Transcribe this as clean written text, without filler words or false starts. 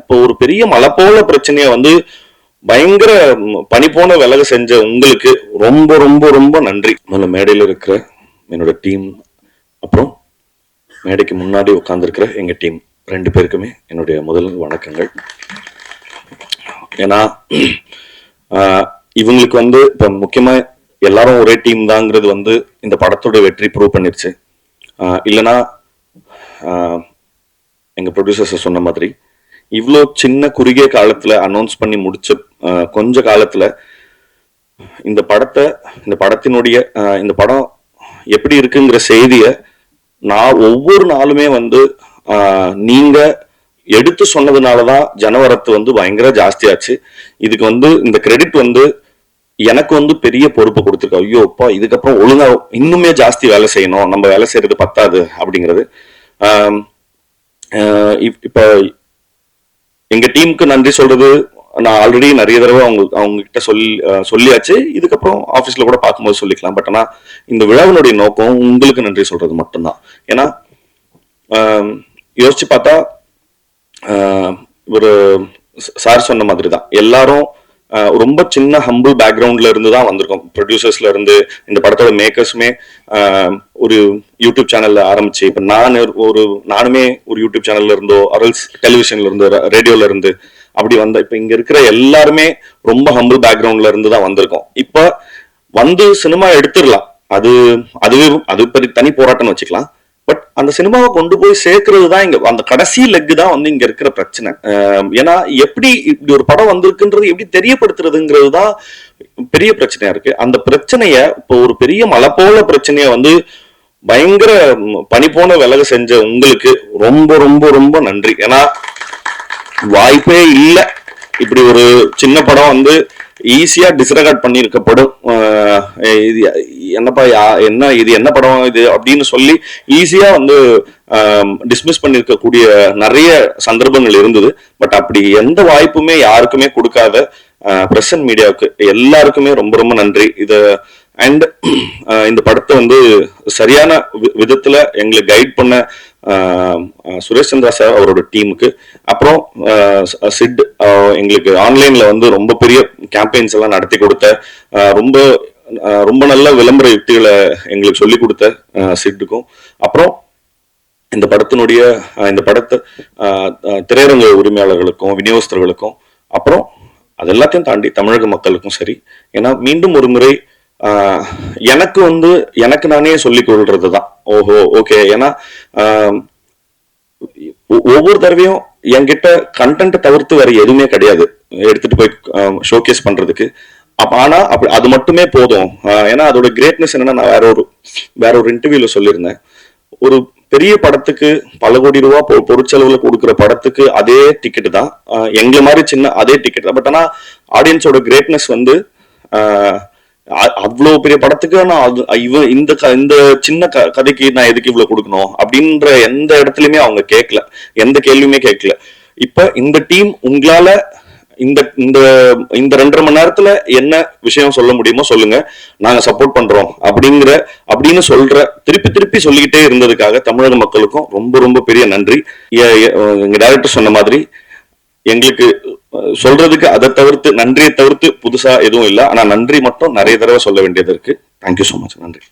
இப்போ ஒரு பெரிய மலை போல பிரச்சனைய வந்து பயங்கர பனி போன விலக செஞ்ச உங்களுக்கு ரொம்ப ரொம்ப ரொம்ப நன்றி. முதல்ல மேடையில் இருக்கிற என்னோட டீம், அப்புறம் மேடைக்கு முன்னாடி உட்கார்ந்துருக்கிற எங்க டீம் 2 பேருக்குமே என்னுடைய முதல் வணக்கங்கள். ஏன்னா இவங்களுக்கு வந்து இப்ப முக்கியமா எல்லாரும் ஒரே டீம் தாங்கிறது வந்து இந்த படத்தோட வெற்றி ப்ரூவ் பண்ணிருச்சு. இல்லைன்னா எங்க ப்ரொடியூசர்ஸ் சொன்ன மாதிரி இவ்வளோ சின்ன குறுகிய காலத்துல அனௌன்ஸ் பண்ணி முடிச்ச கொஞ்ச காலத்துல இந்த படத்தினுடைய இந்த படம் எப்படி இருக்குங்கிற செய்திய நான் ஒவ்வொரு நாளுமே வந்து நீங்க எடுத்து சொன்னதுனாலதான் ஜனவரத்து வந்து பயங்கர ஜாஸ்தியாச்சு. இதுக்கு வந்து இந்த கிரெடிட் வந்து எனக்கு வந்து பெரிய பொறுப்பு கொடுத்துருக்கு. ஐயோ அப்பா, இதுக்கப்புறம் ஒழுங்கா இன்னுமே ஜாஸ்தி வேலை செய்யணும், நம்ம வேலை செய்யறது பத்தாது அப்படிங்கிறது. இப்ப எங்க டீமுக்கு நன்றி சொல்றது நான் ஆல்ரெடி நிறைய தடவை அவங்க கிட்ட சொல்லியாச்சு. இதுக்கப்புறம் ஆபீஸ்ல கூட பார்க்கும்போது சொல்லிக்கலாம். பட் ஆனா இந்த விழாவினுடைய நோக்கம் உங்களுக்கு நன்றி சொல்றது மட்டும்தான். ஏன்னா யோசிச்சு பார்த்தா ஒரு சார் சொன்ன மாதிரி தான் எல்லாரும் ரொம்ப சின்ன ஹம்பிள் பேக்ரவுண்ட்ல இருந்து தான் வந்திருக்கோம். ப்ரொடியூசர்ஸ்ல இருந்து இந்த படத்தோட மேக்கர்ஸுமே ஒரு யூடியூப் சேனல்ல ஆரம்பிச்சு, இப்ப நானுமே ஒரு யூடியூப் சேனல்ல இருந்தோ, அரல்ஸ் டெலிவிஷன்ல இருந்து, ரேடியோல இருந்து அப்படி வந்த இப்ப இங்க இருக்கிற எல்லாருமே ரொம்ப ஹம்பிள் பேக்ரவுண்ட்ல இருந்து தான் வந்திருக்கோம். இப்ப வந்து சினிமா எடுத்துடலாம், அது தனி போராட்டம்னு வச்சுக்கலாம். பட் அந்த சினிமாவை கொண்டு போய் சேர்க்கறது தான் இங்க அந்த கடைசி லெக் தான் வந்து இங்க இருக்கிற பிரச்சனை. ஏன்னா எப்படி இப்படி ஒரு படம் வந்திருக்குன்றது எப்படி தெரியப்படுத்துறதுங்கிறது தான் பெரிய பிரச்சனையா இருக்கு. அந்த பிரச்சனைய இப்போ ஒரு பெரிய மலை போல பிரச்சனைய வந்து பயங்கர பனி போன விலக செஞ்ச உங்களுக்கு ரொம்ப ரொம்ப ரொம்ப நன்றி. ஏன்னா வாய்ப்பே இல்லை இப்படி ஒரு சின்ன படம் வந்து ஈஸியா டிஸ்ரெகார்ட் பண்ணியிருக்கப்படும். இது என்னப்பா இது என்ன படம் இது அப்படின்னு சொல்லி ஈஸியா வந்து டிஸ்மிஸ் பண்ணிருக்கக்கூடிய நிறைய சந்தர்ப்பங்கள் இருந்தது. பட் அப்படி எந்த வாய்ப்புமே யாருக்குமே கொடுக்காத பிரஸ் அண்ட் மீடியாவுக்கு எல்லாருக்குமே ரொம்ப ரொம்ப நன்றி. அண்ட் இந்த படத்தை வந்து சரியான விதத்துல எங்களை கைட் பண்ண சுரேஷ் சந்திரா சார் அவரோட டீமுக்கு, அப்புறம் சிட் எங்களுக்கு ஆன்லைன்ல வந்து ரொம்ப பெரிய கேம்பெயின்ஸ் எல்லாம் நடத்தி கொடுத்த ரொம்ப ரொம்ப நல்ல விளம்பர யுக்திகளை எங்களுக்கு சொல்லி கொடுத்த சிட்டுக்கும், அப்புறம் இந்த படத்தை திரையரங்க உரிமையாளர்களுக்கும் விநியோகஸ்தர்களுக்கும், அப்புறம் அது எல்லாத்தையும் தாண்டி தமிழக மக்களுக்கும் சரி. ஏன்னா மீண்டும் ஒரு முறை எனக்கு நானே சொல்லிக் கொள்றதுதான் ஓஹோ ஓகே. ஏன்னா ஒவ்வொரு தடவையும் என்கிட்ட கண்டென்ட் தவிர்த்து வேற எதுவுமே கிடையாது எடுத்துட்டு போய் ஷோகேஸ் பண்றதுக்கு. ஆனா அது மட்டுமே போதும். ஏன்னா அதோட கிரேட்னஸ் என்னன்னா, நான் வேற ஒரு இன்டர்வியூல சொல்லியிருந்தேன், ஒரு பெரிய படத்துக்கு பல கோடி ரூபாய் பொருட்செலவுல கொடுக்குற படத்துக்கு அதே டிக்கெட் தான், எங்களை மாதிரி சின்ன அதே டிக்கெட் தான். பட் ஆனா ஆடியன்ஸோட கிரேட்னஸ் வந்து அவ்வளவு பெரிய படத்துக்கு நான் இந்த சின்ன கதைக்கு நான் எதுக்கு இவ்வளவு கொடுக்கணும் அப்படின்ற எந்த இடத்துலயுமே அவங்க கேட்கல, எந்த கேள்வியுமே கேட்கல. இப்ப இந்த டீம் உங்களால இந்த 2.5 மணி நேரத்துல என்ன விஷயம் சொல்ல முடியுமோ சொல்லுங்க, நாங்க சப்போர்ட் பண்றோம் அப்படின்னு திருப்பி சொல்லிக்கிட்டே இருந்ததுக்காக தமிழக மக்களுக்கும் ரொம்ப ரொம்ப பெரிய நன்றி. எங்க டைரக்டர் சொன்ன மாதிரி எங்களுக்கு சொல்றதுக்கு நன்றியை தவிர்த்து புதுசா எதுவும் இல்லை. ஆனா நன்றி மட்டும் நிறைய தடவை சொல்ல வேண்டியது இருக்கு. Thank you so much. நன்றி.